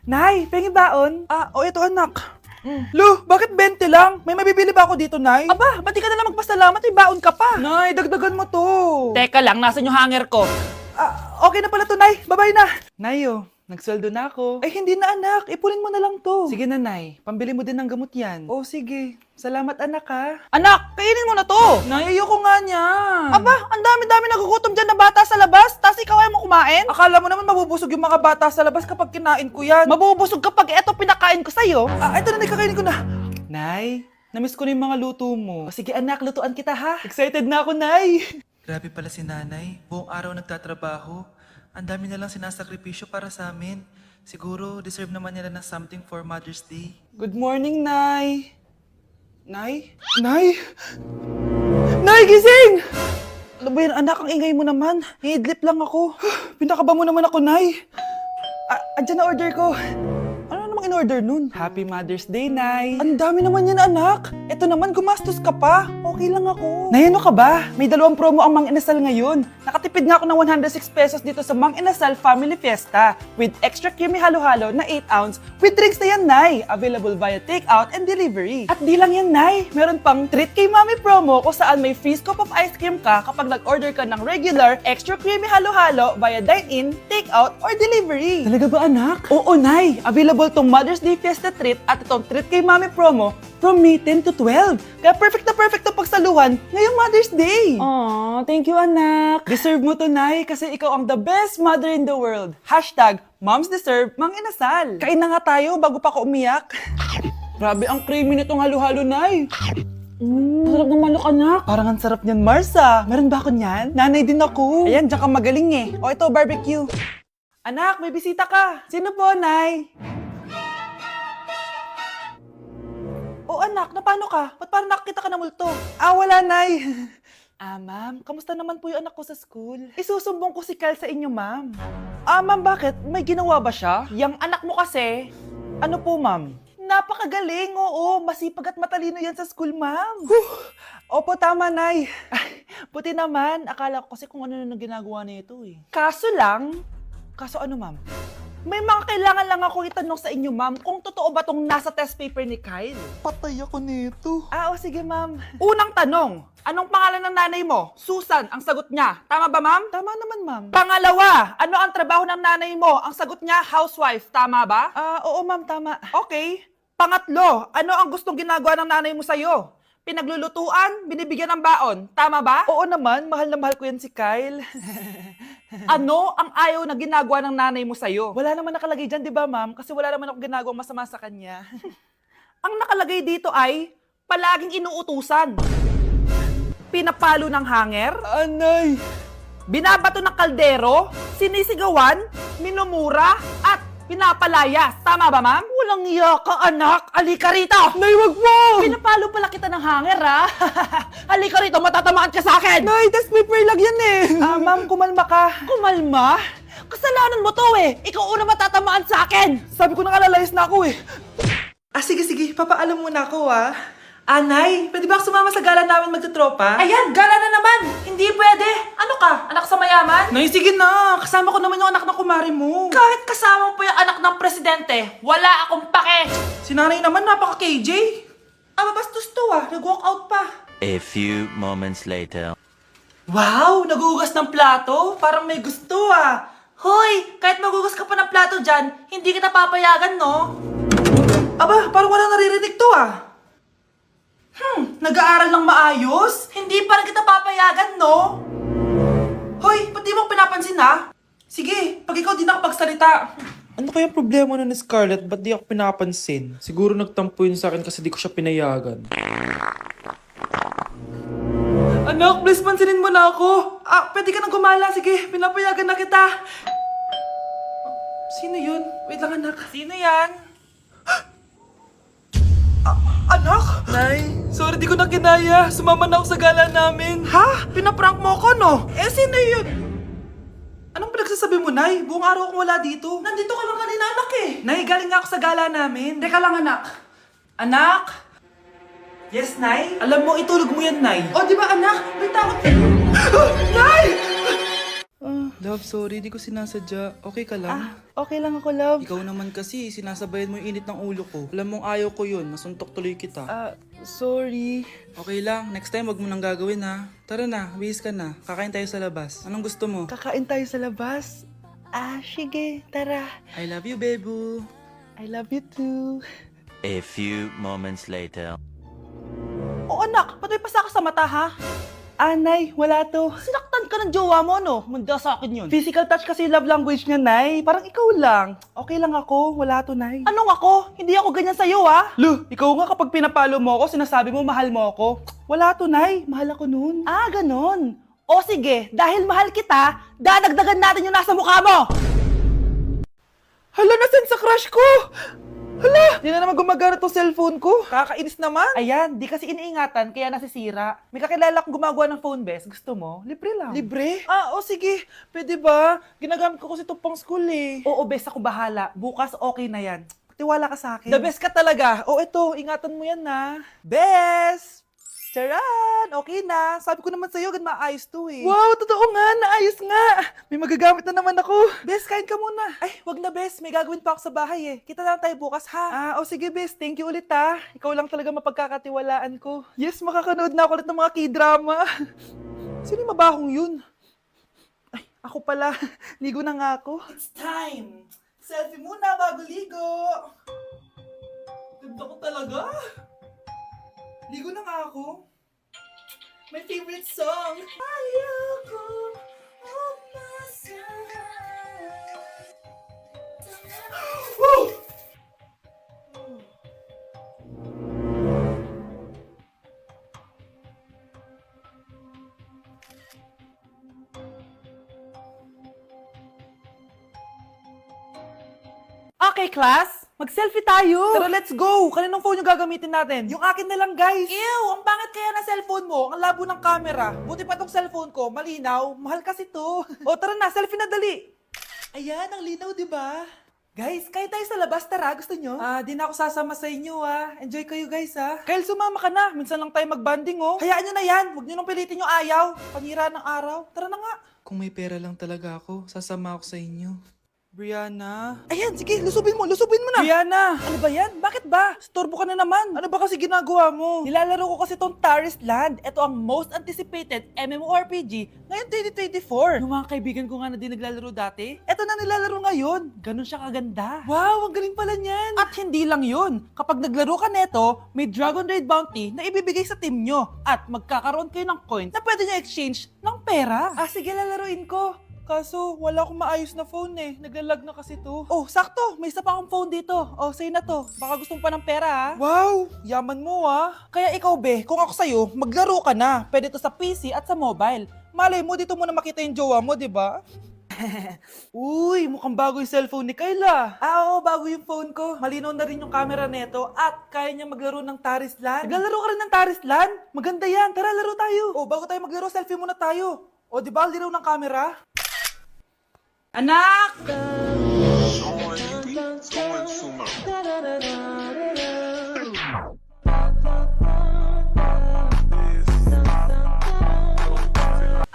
Nay, pengi baon? Ito anak. Lu, bakit 20 lang? May mabibili ba ako dito, Nay? Aba, ba't di ka na lang magpasalamat? May baon ka pa. Nay, dagdagan mo to. Teka lang, nasan yung hanger ko? Okay na pala to, Nay. Babay na. Nay, nagsweldo na ako. Ay, hindi na anak. Ipunin mo na lang to. Sige na, Nay. Pambili mo din ng gamot yan. Oh, sige. Salamat, anak, ha. Anak, kainin mo na to! Nay, ayoko nga niyan. Aba, ang dami-dami nagugutom dyan na bata sa labas, tas ikaw ay mo kumain? Akala mo naman mabubusog yung mga bata sa labas kapag kinain ko yan. Mabubusog kapag eto pinakain ko sa'yo. Ito na, Nay, kakainin ko na. Nay, namiss ko na yung mga luto mo. O, sige, anak, lutuan kita, ha. Excited na ako, Nay. Grabe pala si nanay. Buong araw nagtatrabaho. Ang dami na lang sinasakripisyo para sa amin. Siguro, deserve naman nila ng something for Mother's Day. Good morning, Nay. Nay? Nay? Nay, gising! Ano ba yan, anak? Ang ingay mo naman. Hidlip lang ako. Pinakaba mo naman ako, Nay. Andyan na order ko. Ano namang in-order nun? Happy Mother's Day, Nay. Ang dami naman yan, anak. Ito naman, gumastos ka pa. Okay lang ako. Nay, ano ka ba? May 2 promo ang Mang Inasal ngayon. Nakatipid nga ako ng 106 pesos dito sa Mang Inasal Family Fiesta with extra creamy halo-halo na 8 ounce with drinks na yan, Nay. Available via takeout and delivery. At di lang yan, Nay. Meron pang Treat Kay Mami promo kung saan may free scoop of ice cream ka kapag nag-order ka ng regular extra creamy halo-halo via dine-in, takeout, or delivery. Talaga ba, anak? Oo, Nay. Available tong Mother's Day Fiesta Treat at itong Treat Kay Mami promo from May 10 to 12. Kaya perfect na pagsaluhan ngayong Mother's Day. Aw, thank you, anak. Deserve mo to, Nay, kasi ikaw ang the best mother in the world. Hashtag, Moms Deserve Mang Inasal. Kain na nga tayo bago pa ako umiyak. Grabe ang creamy nitong halo-halo, Nay. Masarap ng manok, anak. Parang ang sarap niyan, Marsa. Meron ba ako niyan? Nanay din ako. Ayan, diyan ka magaling eh. O ito, barbecue. Anak, may bisita ka. Sino po, Nay? O anak, paano ka? Ba't parang nakakita ka ng multo? Wala, Nay. Ma'am, kamusta naman po yung anak ko sa school? Isusumbong ko si Kyle sa inyo, ma'am. Ma'am, bakit? May ginawa ba siya? Yang anak mo kasi, Ano po, ma'am? Napakagaling, oo. Masipag at matalino yan sa school, ma'am. Opo, tama, Nay. Ay, buti naman. Akala ko kasi kung ano na ginagawa nito eh. Kaso ano, ma'am? May mga kailangan lang ako itanong sa inyo, ma'am, kung totoo ba tong nasa test paper ni Kyle? Patay ako nito. Sige, ma'am. unang tanong, anong pangalan ng nanay mo? Susan, ang sagot niya. Tama ba, ma'am? Tama naman, ma'am. Pangalawa, ano ang trabaho ng nanay mo? Ang sagot niya, housewife. Tama ba? Oo, ma'am, tama. Okay. Pangatlo, ano ang gustong ginagawa ng nanay mo sa'yo? Pinaglulutuan, binibigyan ng baon. Tama ba? Oo naman, mahal na mahal ko yan si Kyle. Ano ang ayaw na ginagawa ng nanay mo sa'yo? Wala naman nakalagay dyan, di ba, ma'am? Kasi wala naman ako ginagawang masama sa kanya. Ang nakalagay dito ay palaging inuutusan. Pinapalo ng hanger, Anay! binabato ng kaldero, sinisigawan, minumura, at pinapalayas. Tama ba, ma'am? Walang iya ka, anak. Halika rito! Nay, wag mo! Pinapalo pala kita ng hanger, ha? Halika rito, matatamaan ka sa akin! Nay, test paper lang yan eh! Ma'am, kumalma ka. Kumalma? Kasalanan mo to eh! Ikaw una matatamaan sa akin! Sabi ko nakalayas na ako eh. Sige, papaalam muna ako Nay, pwede ba ako sumama sa gala namin magtutropa? Ayan, gala na naman! Hindi pwede! Ano ka? Anak sa mayaman? Nay, sige na! Kasama ko naman yung anak ng kumari mo. Kahit kasama mo pa yung anak ng presidente, wala akong pake! Si nanay naman, napaka-KJ. Mabastos to nag-walk out pa. A few moments later. Wow, nagugas ng plato? Parang may gusto Hoy! Kahit magugas ka pa ng plato dyan, hindi kita papayagan, no? Parang wala naririnig to Nag-aaral ng maayos? Hindi pa rin kita papayagan, no? Hoy, ba't di mo pinapansin Sige, pag ikaw di nakapagsalita. Ano kaya problema nun ni Scarlett? Ba't di ako pinapansin? Siguro nagtampo yun sa akin kasi di ko siya pinayagan. Anak, please pansinin mo na ako. Pwede ka nang gumala. Sige, pinapayagan na kita. Sino yun? Wait lang, anak. Sino yan? Anak? Nay, sorry di ko na kinaya. Sumama na ako sa gala namin. Pinaprank mo ko, no? Sino yun? Anong pinagsasabi mo, Nay? Buong araw akong wala dito. Nandito ka lang kanina, anak eh. Nay, galing nga ako sa gala namin. Teka lang, anak. Anak? Yes, Nay? Alam mo, itulog mo yan, Nay. Di ba, anak? May takot. Nay! Love, sorry. Di ko sinasadya. Okay ka lang? Okay lang ako, love. Ikaw naman kasi, sinasabayan mo yung init ng ulo ko. Alam mong ayaw ko yun, nasuntok tuloy kita. Sorry. Okay lang, next time wag mo nang gagawin ha. Tara na, bihis ka na. Kakain tayo sa labas. Anong gusto mo? Kakain tayo sa labas. Sige, tara. I love you, bebu. I love you too. A few moments later. O anak, ba't may pasa ka sa mata ha? Nay, wala to. Sinaktan ka ng jowa mo, no? Manda sa akin yun. Physical touch kasi love language niya, Nay. Parang ikaw lang. Okay lang ako, wala to, Nay. Anong ako? Hindi ako ganyan sa'yo, ha? Lu, ikaw nga kapag pinapalo mo ako, sinasabi mo mahal mo ako. Wala to, Nay. Mahal ako noon. Ganon. O sige, dahil mahal kita, dadagdagan natin yung nasa mukha mo! Hala, nasan sa crush ko? Hala, di na naman gumagana tong cellphone ko. Kakainis naman. Ayan, di kasi iniingatan, kaya nasisira. May kakilala akong gumagawa ng phone best. Gusto mo? Libre lang. Libre? Sige. Pwede ba? Ginagamit ko kasi ito pang school eh. Oo, best, ako bahala. Bukas okay na yan. Tiwala ka sa akin. The best ka talaga. Ito, ingatan mo yan na. Best! Charan! Okay na. Sabi ko naman sa'yo, gan maayos to eh. Wow, totoo nga, naayos nga. May magagamit na naman ako. Best, kain ka muna. Ay, wag na Best. May gagawin pa ako sa bahay eh. Kita na lang tayo bukas ha. Sige, Bes. Thank you ulit ha. Ikaw lang talaga mapagkakatiwalaan ko. Yes, makakanood na ako ulit ng mga K-drama. Sino yung mabahong yun? Ay, ako pala. Ligo na nga ako. It's time. Selfie muna bago ligo. Ganda ko talaga. Ligo na nga ako. My favorite song. Ayoko umasahan. Woo! Okay, class. Mag-selfie tayo. Tara, let's go! Kaninong phone yung gagamitin natin? Yung akin na lang, guys. Ew, ang pangit kaya na cellphone mo. Ang labo ng camera. Buti pa tong cellphone ko. Malinaw. Mahal kasi to. Tara na, selfie na dali! Ayan, ang linaw, di ba? Guys, kain tayo sa labas. Tara, gusto nyo? Di na ako sasama sa inyo Enjoy kayo guys Kyle, sumama ka na. Minsan lang tayo magbanding Hayaan nyo na yan. Huwag nyo nang pilitin yung ayaw. Panira ng araw. Tara na nga. Kung may pera lang talaga ako, sasama ako sa inyo. Brianna? Ayan, sige, lusubin mo na. Brianna! Ano ba yan? Bakit ba? Storbo ka na naman. Ano ba kasi ginagawa mo? Nilalaro ko kasi tong Taris Land. Ito ang most anticipated MMORPG ngayon 2024. Yung mga kaibigan ko nga na di naglalaro dati, eto na nilalaro ngayon. Ganun siya kaganda. Wow, ang galing pala niyan. At hindi lang yun. Kapag naglaro ka neto, may Dragon Raid Bounty na ibibigay sa team nyo. At magkakaroon kayo ng coins na pwede nyo exchange ng pera. Sige, lalaruin ko. Kaso, wala akong maayos na phone Naglalag na kasi to. Oh, sakto. May isa pa akong phone dito. Oh, sa'yo na to. Baka gusto mo pa ng pera, ha? Wow, yaman mo Kaya ikaw, be, kung ako sa'yo, maglaro ka na. Pwede to sa PC at sa mobile. Malay mo, dito mo na makita yung jowa mo, di ba? Uy, mukhang bago yung cellphone ni Kayla. Oo, bago yung phone ko. Malinaw na rin yung camera neto at kaya niya maglaro ng Taris Land. Naglalaro ka rin ng Taris Land? Maganda yan. Tara, laro tayo. Oh, bago tayo maglaro, selfie muna tayo. O, di ba, linaw ng camera? Anak! Ang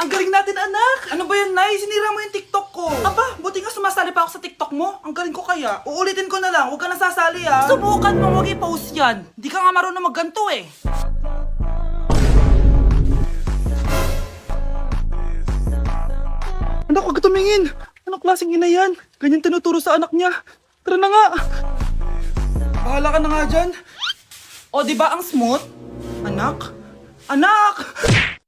galing natin, anak! Ano ba yan, Nay? Sinira mo yung TikTok ko. Aba, buti nga sumasali pa ako sa TikTok mo. Ang galing ko kaya. Uulitin ko na lang. Huwag ka nasasali Subukan mo, huwag i-post yan. Di ka nga marunong magganto eh. Anak, huwag ka tumingin. Anong klaseng ina yan? Ganyan tinuturo sa anak niya. Tara na nga. Bahala ka na nga dyan. O, di ba ang smooth? Anak? Anak!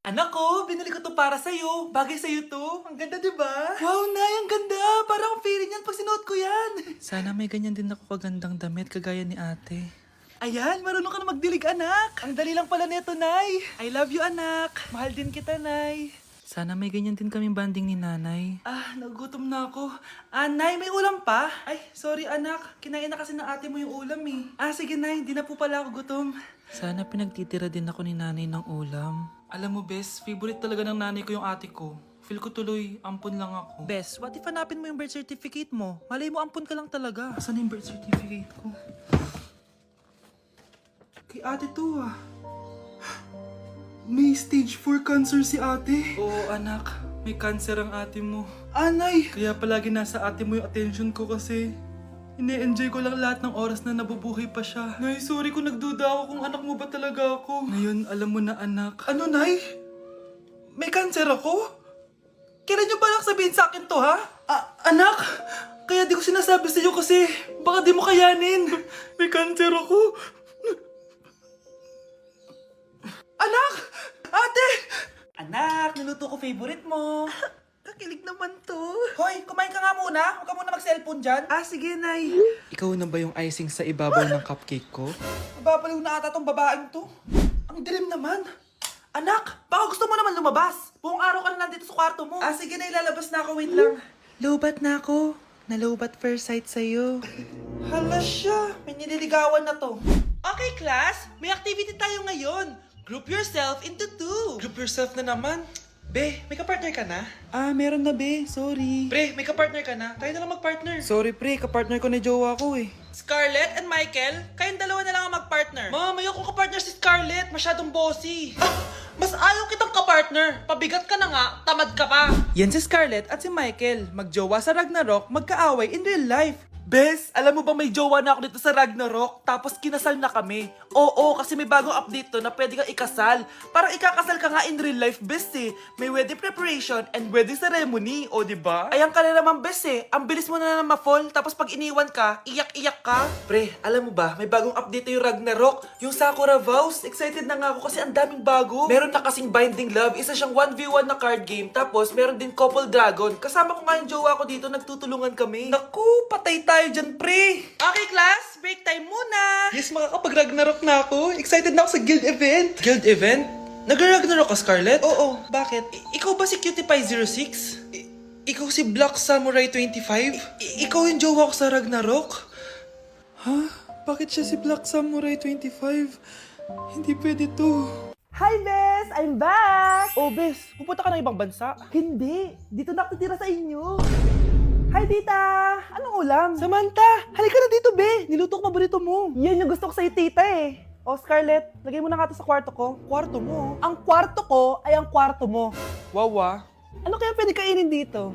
Anak ko, binili ko to para sa'yo. Bagay sa'yo to. Ang ganda, di ba? Wow, Nay, ang ganda. Parang feeling yan pag sinuot ko yan. Sana may ganyan din ako kagandang damit kagaya ni ate. Ayan, marunong ka na magdilig, anak. Ang dali lang pala nito, Nay. I love you, anak. Mahal din kita, Nay. Sana may ganyan din kaming banding ni nanay. Nagugutom na ako. Nay, may ulam pa? Ay, sorry anak. Kinain na kasi ng ate mo yung ulam Sige Nay, hindi na po pala ako gutom. Sana pinagtitira din ako ni nanay ng ulam. Alam mo, Bes, favorite talaga ng nanay ko yung ate ko. Feel ko tuloy, ampun lang ako. Bes, what if hanapin mo yung birth certificate mo? Malay mo, ampun ka lang talaga. Asan yung birth certificate ko? Kay ate to May stage 4 cancer si ate. Oo, anak. may cancer ang ate mo. Nay! Kaya palagi nasa ate mo yung attention ko kasi ine-enjoy ko lang lahat ng oras na nabubuhay pa siya. Nay, sorry kung nagduda ako kung anak mo ba talaga ako. Ngayon, alam mo na anak. Ano, Nay? May cancer ako? Kailan niyo ba lang sabihin sa akin to, ha? Anak, kaya di ko sinasabi sa iyo kasi baka di mo kayanin. May cancer ako. Anak! Ate! Anak, niluto ko favorite mo. Kakilig naman to. Hoy, kumain ka nga muna. Huwag ka muna mag-cellphone dyan. Sige, Nay. Ikaw na ba yung icing sa ibabaw ng cupcake ko? Mababaliw na ata tong babaeng to. Ang dilim naman. Anak, baka gusto mo naman lumabas. Buong araw ka na nandito sa kwarto mo. Sige na, ilalabas na ako. Wait lang. Lobat na ako. Nalobat first sight sa'yo. Hala siya. May nililigawan na to. Okay, class. May activity tayo ngayon. Group yourself into 2. Group yourself na naman. Be, may kapartner ka na? Meron na, be. Sorry. Pre, may kapartner ka na? Tayo na lang magpartner. Sorry, pre. Kapartner ko ni jowa ko, eh. Scarlett and Michael, kayong dalawa na lang ang mag-partner. Ma'am, ayoko kapartner si Scarlett. Masyadong bossy. Mas ayaw kitang ka-partner. Pabigat ka na nga, tamad ka pa. Yan si Scarlett at si Michael. Magjowa sa Ragnarok, magkaaway in real life. Bes, alam mo ba may jowa na ako dito sa Ragnarok? Tapos kinasal na kami. Oo, kasi may bagong update to na pwede kang ikasal. Parang ikakasal ka nga in real life, bes eh. May wedding preparation and wedding ceremony, o diba? Ayan ka na naman, bes eh. Ang bilis mo na ma-fall, tapos pag iniwan ka, iyak-iyak ka. Pre, alam mo ba, may bagong update na yung Ragnarok. Yung Sakura Vows. Excited na nga ako kasi ang daming bago. Meron na kasing Binding Love, isa siyang 1v1 na card game. Tapos meron din Couple Dragon. Kasama ko nga yung jowa ko dito, nagtutulungan kami. Naku, patay tayo dyan, pre. Okay, class, break time muna. Yes, makakapag-Ragnarok na ako. Excited na ako sa guild event. Guild event? Nag-Ragnarok ka, Scarlett? Oo, bakit? Ikaw ba si Cutie Pie 06? Ikaw si Black Samurai 25? Ikaw yung jowa ko sa Ragnarok? Ha? Bakit siya si Black Samurai 25? Hindi pwede to. Hi, Bes! I'm back! Oh, bes, pupunta ka ng ibang bansa? Hindi, dito na ako tira sa inyo. Hi, tita! Anong ulam? Samantha, halika na dito, be. Niluto ko paborito mo. Yan yung gusto ko sa'yo, tita eh. O, Scarlett, lagay mo na nga ito sa kwarto ko. Kwarto mo. Ang kwarto ko ay ang kwarto mo. Wawa. Ano kaya pwede kainin dito?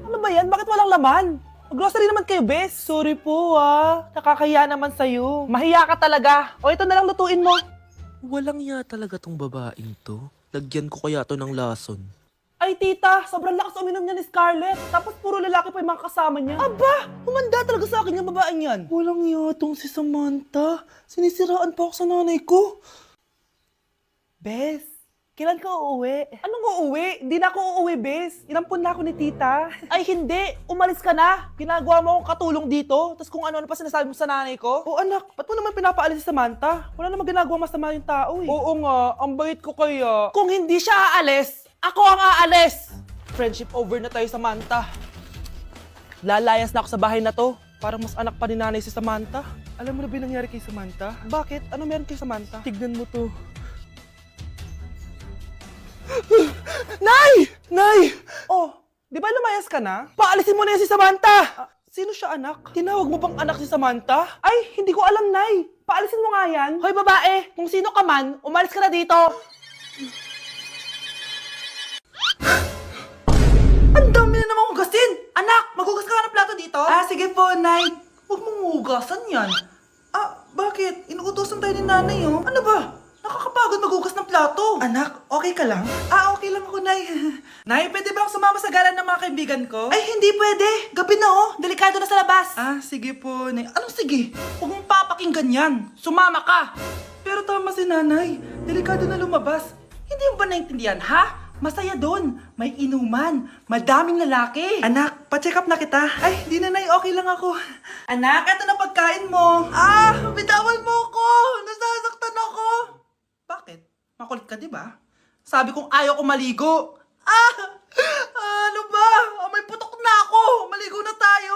Ano ba yan? Bakit walang laman? Mag-grocery naman kayo, Bes. Sorry po, Nakakahiya naman sa'yo. Mahiya ka talaga. O, ito na lang lutuin mo. Walang ya talaga tong babaeng to. Lagyan ko kaya to ng lason. Ay, tita, sobrang lakas uminom niya ni Scarlett. Tapos puro lalaki pa yung mga kasama niya. Aba, humanda talaga sa akin yung babaeng yan. Walang yatong si Samantha. Sinisiraan pa ako sa nanay ko. Bes, kailan ka uuwi? Anong uuwi? Hindi na ako uuwi, Bes. Inampun na ako ni tita. Ay, hindi. Umalis ka na. Ginagawa mo akong katulong dito. Tapos kung ano-ano pa sinasabi mo sa nanay ko. O anak, ba't mo naman pinapaalis si Samantha? Wala namang ginagawa masama yung tao eh. Oo nga, ang bait ko kaya. Kung hindi siya aalis, ako ang aalis! Friendship over na tayo, Samantha. Lalayas na ako sa bahay na to. Parang mas anak pa ni nanay si Samantha. Alam mo na ba yung nangyari kay Samantha? Bakit? Ano meron kay Samantha? Tignan mo to. Nay! Nay! Oh, di ba lumayas ka na? Paalisin mo na yan si Samantha! Sino siya, anak? Tinawag mo bang anak si Samantha? Ay, hindi ko alam, Nay. Paalisin mo nga yan. Hoy, babae, kung sino ka man, umalis ka na dito. Ang dami na namang hugasin! Anak, maghugas ka nga ng plato dito? Sige po, Nay. Huwag mong hugasan yan. Bakit? Inuutosan tayo ni nanay, oh. Ano ba? Nakakapagod maghugas ng plato. Anak, okay ka lang? Okay lang ako, Nay. Nay, pwede ba akong sumama sa gala ng mga kaibigan ko? Ay, hindi pwede. Gabi na, oh. Delikado na sa labas. Sige po, Nay. Anong sige? Huwag mong papakinggan yan. Sumama ka. Pero tama si nanay. Delikado na lumabas. Hindi mo ba naintindihan, ha? Masaya doon. May inuman. Madaming lalaki. Anak, pa-check up na kita. Ay, di na, Nay. Okay lang ako. Anak, eto na pagkain mo. Bitawan mo ako. Nasasaktan ako. Bakit? Makulit ka, di ba? Sabi kong ayaw ko maligo. Ano ba? May putok na ako. Maligo na tayo.